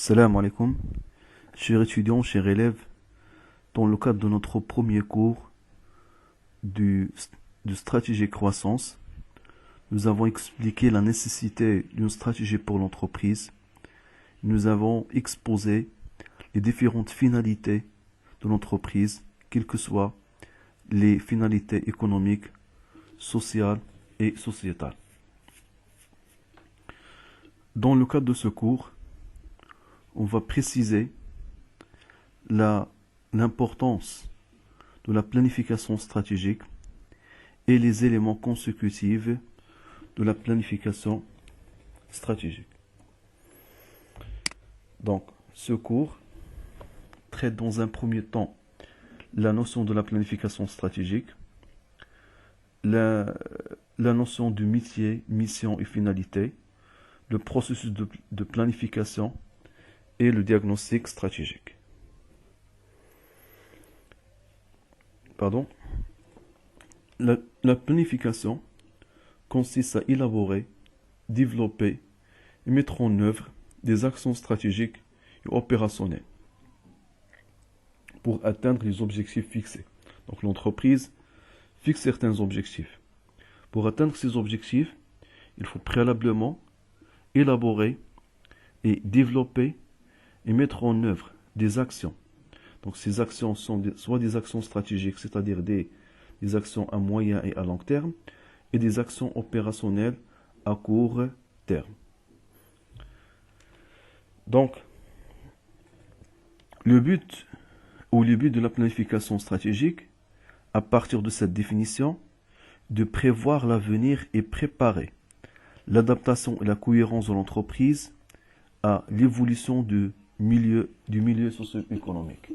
Salam alaikum, chers étudiants, chers élèves. Dans le cadre de notre premier cours de stratégie croissance, nous avons expliqué la nécessité d'une stratégie pour l'entreprise. Nous avons exposé les différentes finalités de l'entreprise, quelles que soient les finalités économiques, sociales et sociétales. Dans le cadre de ce cours, on va préciser l'importance de la planification stratégique et les éléments consécutifs de la planification stratégique. Donc, ce cours traite dans un premier temps la notion de la planification stratégique, la notion du métier, mission et finalité, le processus de planification et le diagnostic stratégique. La planification consiste à élaborer, développer et mettre en œuvre des actions stratégiques et opérationnelles pour atteindre les objectifs fixés. Donc l'entreprise fixe certains objectifs. Pour atteindre ces objectifs, il faut préalablement élaborer et développer et mettre en œuvre des actions. Donc ces actions sont soit des actions stratégiques, c'est-à-dire des actions à moyen et à long terme, et des actions opérationnelles à court terme. Donc, le but de la planification stratégique, à partir de cette définition, de prévoir l'avenir et préparer l'adaptation et la cohérence de l'entreprise à l'évolution du milieu socio-économique.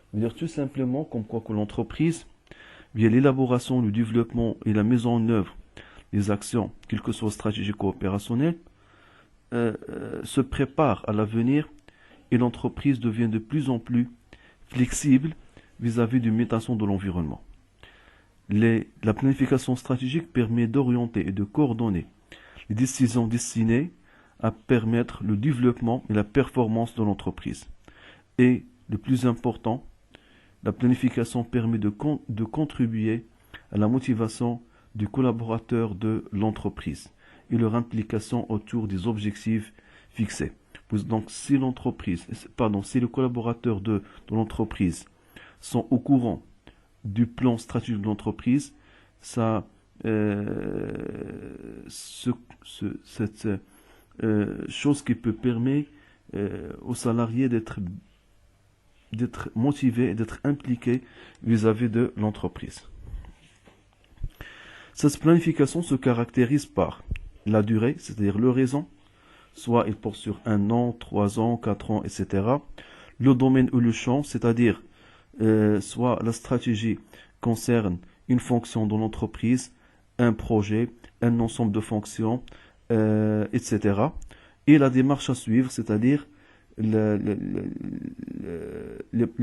C'est-à-dire tout simplement comme quoi que l'entreprise, via l'élaboration, le développement et la mise en œuvre des actions, quelles que soient stratégiques ou opérationnelles, se prépare à l'avenir et l'entreprise devient de plus en plus flexible vis-à-vis d'une mutation de l'environnement. La planification stratégique permet d'orienter et de coordonner les décisions destinées à permettre le développement et la performance de l'entreprise. Et le plus important, la planification permet de contribuer à la motivation du collaborateur de l'entreprise et leur implication autour des objectifs fixés. Donc si les collaborateurs de l'entreprise sont au courant du plan stratégique de l'entreprise, cette chose qui peut permettre aux salariés d'être motivés et d'être impliqués vis-à-vis de l'entreprise. Cette planification se caractérise par la durée, c'est-à-dire l'horizon, soit il porte sur 1 an, 3 ans, 4 ans, etc. Le domaine ou le champ, c'est-à-dire soit la stratégie concerne une fonction de l'entreprise, un projet, un ensemble de fonctions, etc. Et la démarche à suivre, c'est-à-dire le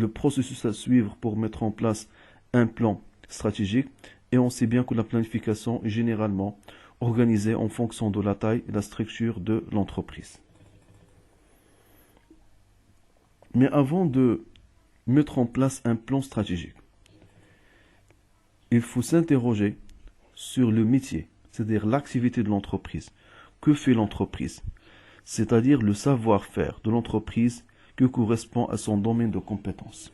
processus à suivre pour mettre en place un plan stratégique. Et on sait bien que la planification est généralement organisée en fonction de la taille et la structure de l'entreprise. Mais avant de mettre en place un plan stratégique, il faut s'interroger sur le métier, c'est-à-dire l'activité de l'entreprise. Que fait l'entreprise? C'est-à-dire le savoir-faire de l'entreprise qui correspond à son domaine de compétences.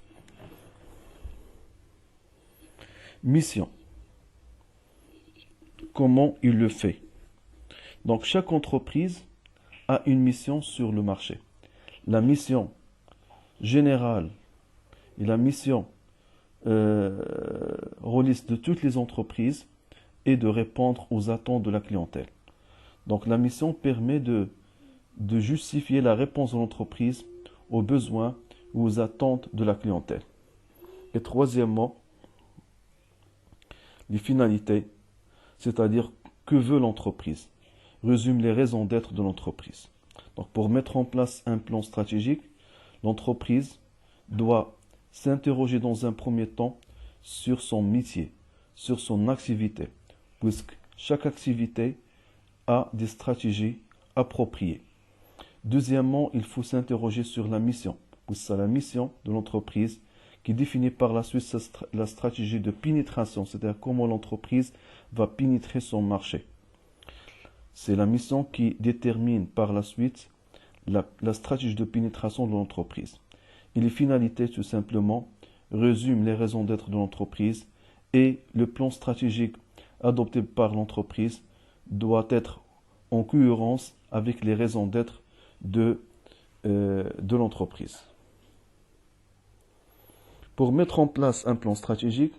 Mission. Comment il le fait? Donc chaque entreprise a une mission sur le marché. La mission générale et la mission rôliste de toutes les entreprises est de répondre aux attentes de la clientèle. Donc la mission permet de justifier la réponse de l'entreprise aux besoins ou aux attentes de la clientèle. Et troisièmement, les finalités, c'est-à-dire que veut l'entreprise, résume les raisons d'être de l'entreprise. Donc pour mettre en place un plan stratégique, l'entreprise doit s'interroger dans un premier temps sur son métier, sur son activité, puisque chaque activité a des stratégies appropriées. Deuxièmement, il faut s'interroger sur la mission. C'est la mission de l'entreprise qui définit par la suite la stratégie de pénétration, c'est-à-dire comment l'entreprise va pénétrer son marché. C'est la mission qui détermine par la suite la stratégie de pénétration de l'entreprise. Et les finalités, tout simplement, résument les raisons d'être de l'entreprise et le plan stratégique adopté par l'entreprise doit être en cohérence avec les raisons d'être de l'entreprise. Pour mettre en place un plan stratégique,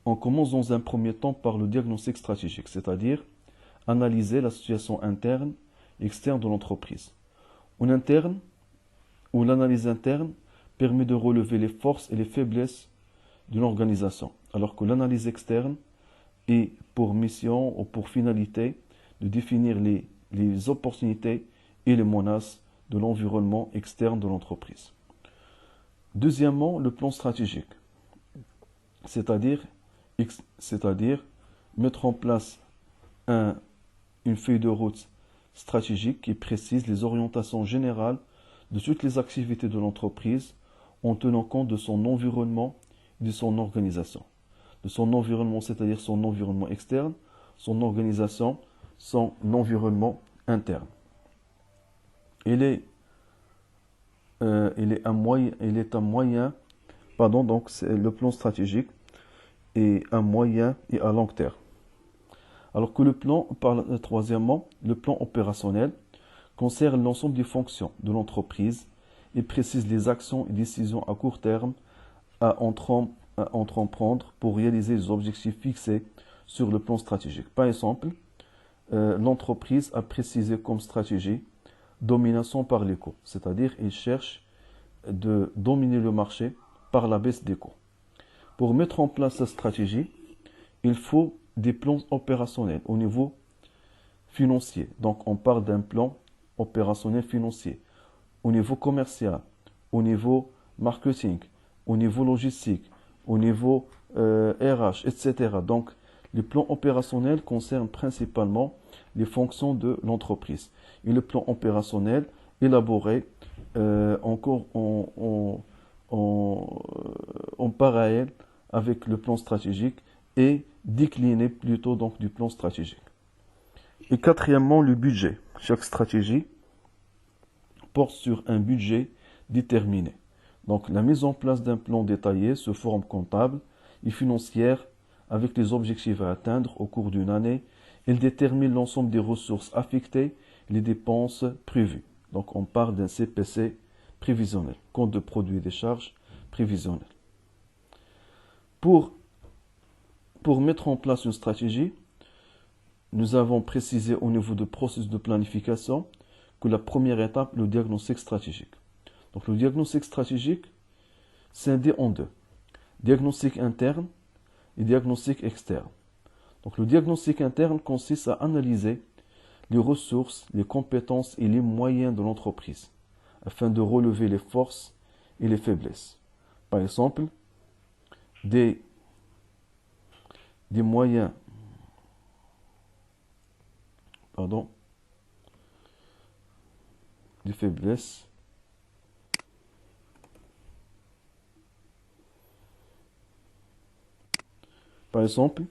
on commence dans un premier temps par le diagnostic stratégique, c'est-à-dire analyser la situation interne et externe de l'entreprise. En interne, ou l'analyse interne permet de relever les forces et les faiblesses de l'organisation, alors que l'analyse externe est pour mission ou pour finalité de définir les opportunités et les menaces de l'environnement externe de l'entreprise. Deuxièmement, le plan stratégique, c'est-à-dire mettre en place une feuille de route stratégique qui précise les orientations générales de toutes les activités de l'entreprise en tenant compte de son environnement et de son organisation. De son environnement, c'est-à-dire son environnement externe, son organisation, son environnement interne. Il est un moyen, donc le plan stratégique est un moyen et à long terme. Alors que troisièmement, le plan opérationnel concerne l'ensemble des fonctions de l'entreprise et précise les actions et décisions à court terme à entreprendre pour réaliser les objectifs fixés sur le plan stratégique. Par exemple, l'entreprise a précisé comme stratégie domination par les coûts, c'est-à-dire il cherche de dominer le marché par la baisse des coûts. Pour mettre en place cette stratégie, il faut des plans opérationnels au niveau financier. Donc on parle d'un plan opérationnel financier au niveau commercial, au niveau marketing, au niveau logistique, au niveau RH, etc. Donc les plans opérationnels concernent principalement les fonctions de l'entreprise. Et le plan opérationnel élaboré encore en parallèle avec le plan stratégique et décliné plutôt donc du plan stratégique. Et quatrièmement, le budget. Chaque stratégie porte sur un budget déterminé. Donc la mise en place d'un plan détaillé sous forme comptable et financière avec les objectifs à atteindre au cours d'une année. Il détermine l'ensemble des ressources affectées et les dépenses prévues. Donc on parle d'un CPC prévisionnel, compte de produits et des charges prévisionnelles. Pour mettre en place une stratégie, nous avons précisé au niveau du processus de planification que la première étape, le diagnostic stratégique. Donc le diagnostic stratégique, c'est scindé en deux. Diagnostic interne et diagnostic externe. Donc le diagnostic interne consiste à analyser les ressources, les compétences et les moyens de l'entreprise afin de relever les forces et les faiblesses. Par exemple, des moyens des faiblesses par exemple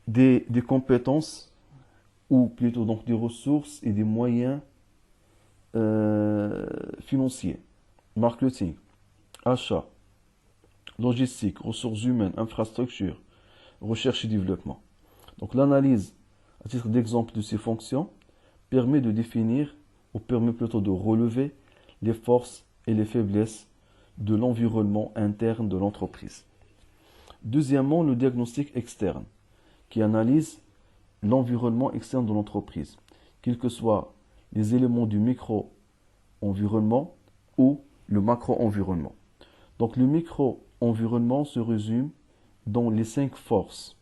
des compétences ou plutôt donc des ressources et des moyens financiers, marketing, achat, logistique, ressources humaines, infrastructures, recherche et développement. Donc l'analyse, à titre d'exemple de ces fonctions, permet de définir, ou permet plutôt de relever les forces et les faiblesses de l'environnement interne de l'entreprise. Deuxièmement, le diagnostic externe, qui analyse l'environnement externe de l'entreprise, quels que soient les éléments du micro-environnement ou le macro-environnement. Donc le micro-environnement se résume dans les 5 forces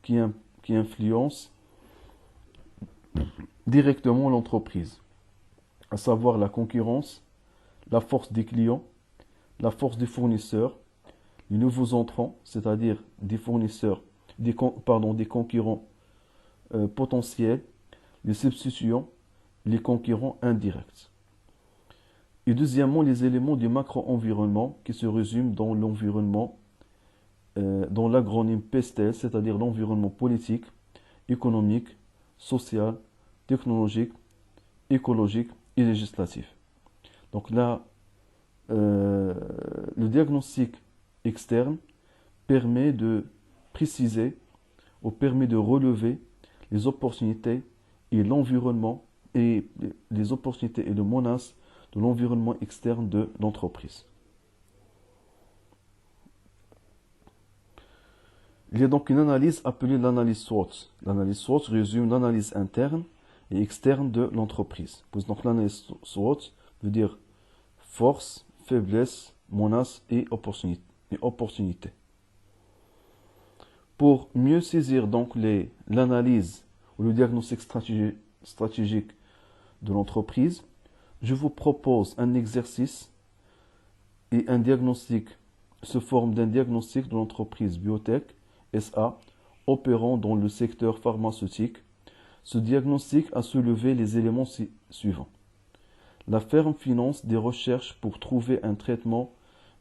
qui influencent directement l'entreprise, à savoir la concurrence, la force des clients, la force des fournisseurs, les nouveaux entrants, c'est-à-dire des fournisseurs, des concurrents potentiels, les substituants, les concurrents indirects. Et deuxièmement, les éléments du macro-environnement qui se résument dans l'environnement, dans l'acronyme PESTEL, c'est-à-dire l'environnement politique, économique, social, technologique, écologique et législatif. Donc là, le diagnostic externe permet de préciser ou permet de relever les opportunités et l'environnement et les opportunités et les menaces de l'environnement externe de l'entreprise. Il y a donc une analyse appelée l'analyse SWOT. L'analyse SWOT résume l'analyse interne et externe de l'entreprise. Donc l'analyse SWOT veut dire force, faiblesse, menace et opportunité. Pour mieux saisir donc l'analyse ou le diagnostic stratégique de l'entreprise, je vous propose un exercice et un diagnostic se forme d'un diagnostic de l'entreprise Biotech SA opérant dans le secteur pharmaceutique. Ce diagnostic a soulevé les éléments suivants. La firme finance des recherches pour trouver un traitement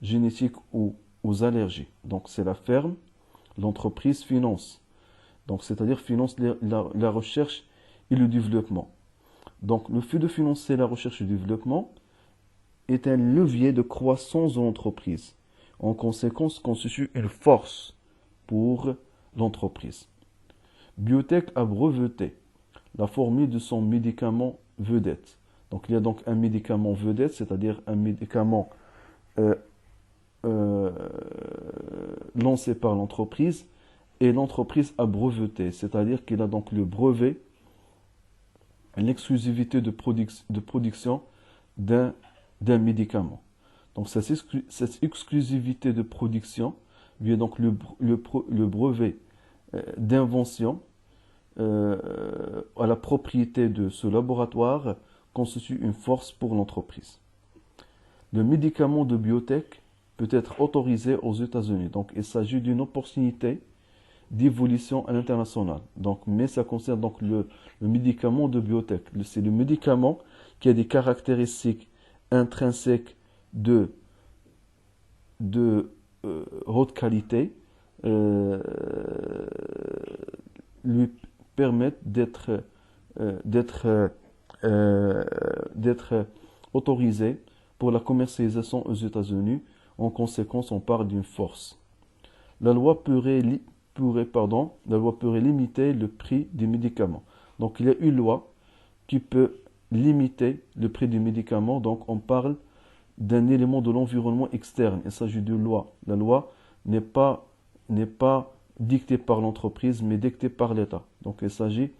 génétique aux allergies. Donc c'est la firme, l'entreprise finance. Donc c'est-à-dire finance la recherche et le développement. Donc le fait de financer la recherche et le développement est un levier de croissance de l'entreprise. En conséquence, constitue une force pour l'entreprise. Biotech a breveté la formule de son médicament vedette. Donc il y a donc un médicament vedette, c'est-à-dire un médicament lancé par l'entreprise, et l'entreprise a breveté, c'est-à-dire qu'il a donc le brevet, l'exclusivité de production d'un médicament. Donc cette exclusivité de production vient donc le brevet d'invention à la propriété de ce laboratoire constitue une force pour l'entreprise. Le médicament de biotech peut être autorisé aux États-Unis. Donc il s'agit d'une opportunité d'évolution à l'international. Donc, mais ça concerne donc le médicament de biotech. C'est le médicament qui a des caractéristiques intrinsèques de haute qualité, lui permettent d'être autorisé pour la commercialisation aux États-Unis. En conséquence, on parle d'une force. La loi pourrait limiter le prix des médicaments. Donc il y a une loi qui peut limiter le prix des médicaments. Donc on parle d'un élément de l'environnement externe. Il s'agit d'une loi. La loi n'est pas dictée par l'entreprise, mais dictée par l'État. Donc il s'agit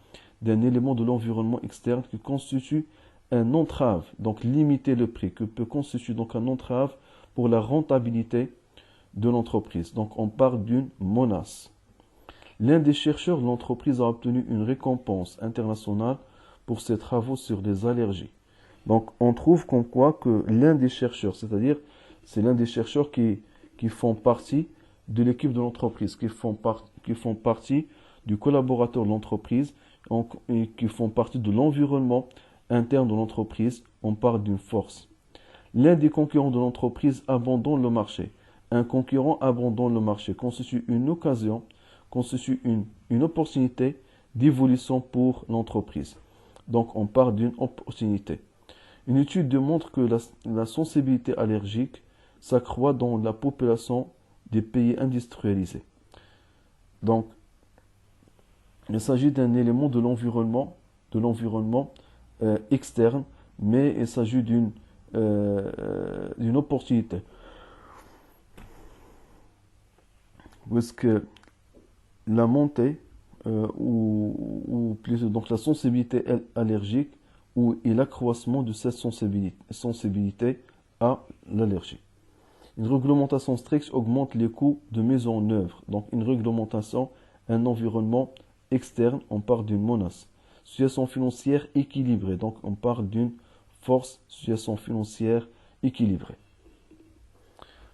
d'un élément de l'environnement externe qui constitue un entrave. Donc limiter le prix, qui peut constituer donc un entrave pour la rentabilité de l'entreprise. Donc on parle d'une menace. L'un des chercheurs de l'entreprise a obtenu une récompense internationale pour ses travaux sur les allergies. Donc on trouve comme quoi que l'un des chercheurs, c'est-à-dire c'est l'un des chercheurs qui font partie de l'équipe de l'entreprise, qui font partie du collaborateur de l'entreprise et qui font partie de l'environnement interne de l'entreprise, on parle d'une force. L'un des concurrents de l'entreprise abandonne le marché. Un concurrent abandonne le marché, constitue une occasion, constitue une opportunité d'évolution pour l'entreprise. Donc on parle d'une opportunité. Une étude démontre que la sensibilité allergique s'accroît dans la population des pays industrialisés. Donc il s'agit d'un élément de l'environnement externe, mais il s'agit d'une opportunité. Parce que la montée ou plutôt donc la sensibilité allergique et l'accroissement de cette sensibilité à l'allergie. Une réglementation stricte augmente les coûts de mise en œuvre. Donc une réglementation, un environnement externe, on parle d'une menace. Situation financière équilibrée, donc on parle d'une force, situation financière équilibrée.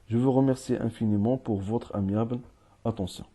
Je vous remercie infiniment pour votre amiable attention.